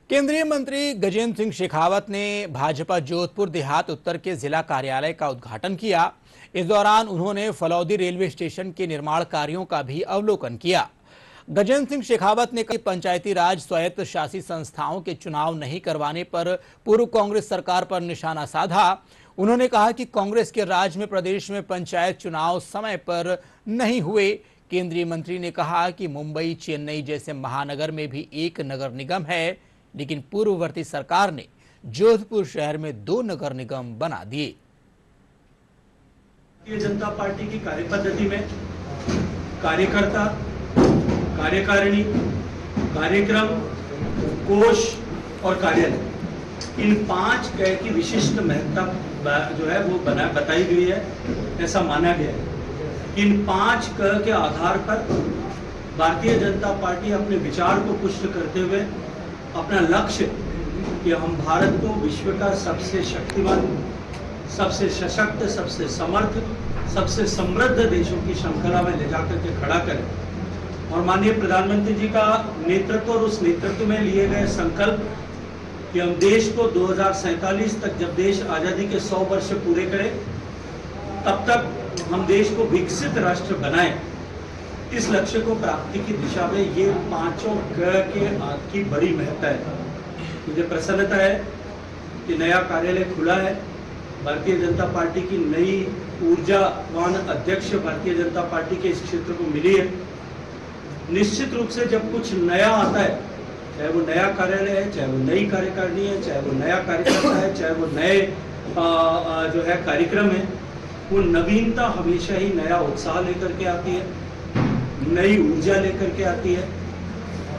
केंद्रीय मंत्री गजेंद्र सिंह शेखावत ने भाजपा जोधपुर देहात उत्तर के जिला कार्यालय का उद्घाटन किया। इस दौरान उन्होंने फलौदी रेलवे स्टेशन के निर्माण कार्यों का भी अवलोकन किया। गजेंद्र सिंह शेखावत ने कहा, पंचायती राज स्वायत्त शासी संस्थाओं के चुनाव नहीं करवाने पर पूर्व कांग्रेस सरकार पर निशाना साधा। उन्होंने कहा कि कांग्रेस के राज में प्रदेश में पंचायत चुनाव समय पर नहीं हुए। केंद्रीय मंत्री ने कहा कि मुंबई, चेन्नई जैसे महानगर में भी एक नगर निगम है, लेकिन पूर्ववर्ती सरकार ने जोधपुर शहर में 2 नगर निगम बना दिए। भारतीय जनता पार्टी की कार्यपद्धति में कार्यकर्ता, कार्यकारिणी, कार्यक्रम, कोष और कार्यालय, इन 5 क की विशिष्ट महत्ता जो है वो बताई गई है। ऐसा माना गया है। इन 5 क के आधार पर भारतीय जनता पार्टी अपने विचार को पुष्ट करते हुए अपना लक्ष्य कि हम भारत को विश्व का सबसे शक्तिमान, सबसे सशक्त, सबसे समर्थ, सबसे समृद्ध देशों की श्रृंखला में ले जाकर के खड़ा करें। और माननीय प्रधानमंत्री जी का नेतृत्व और उस नेतृत्व में लिए गए संकल्प कि हम देश को 2047 तक, जब देश आज़ादी के 100 वर्ष पूरे करें, तब तक हम देश को विकसित राष्ट्र बनाएं। इस लक्ष्य को प्राप्ति की दिशा में ये 5 की बड़ी महत्ता है। मुझे प्रसन्नता है कि नया कार्यालय खुला है। भारतीय जनता पार्टी की नई ऊर्जावान अध्यक्ष भारतीय जनता पार्टी के इस क्षेत्र को मिली है। निश्चित रूप से जब कुछ नया आता है, चाहे वो नया कार्यालय है, चाहे वो नई कार्यकारिणी है, चाहे वो नया कार्यकर्ता है, चाहे वो नए जो है कार्यक्रम है, वो नवीनता हमेशा ही नया उत्साह लेकर के आती है, नई ऊर्जा लेकर के आती है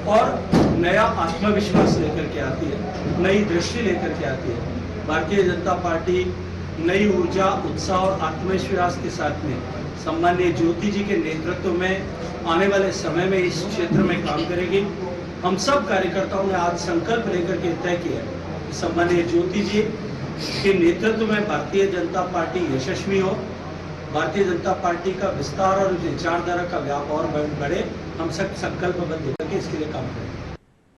और नया आत्मविश्वास लेकर के आती है, नई दृष्टि लेकर के आती है। भारतीय जनता पार्टी नई ऊर्जा, उत्साह और आत्मविश्वास के साथ में सम्माननीय ज्योति जी के नेतृत्व में आने वाले समय में इस क्षेत्र में काम करेगी। हम सब कार्यकर्ताओं ने आज संकल्प लेकर के तय किया कि सम्माननीय ज्योति जी के नेतृत्व में भारतीय जनता पार्टी यशस्वी हो, भारतीय जनता पार्टी का विस्तार और विचारधारा का व्याप और बढ़े। हम सब संकल्पबद्ध होकर के इसके लिए काम करें।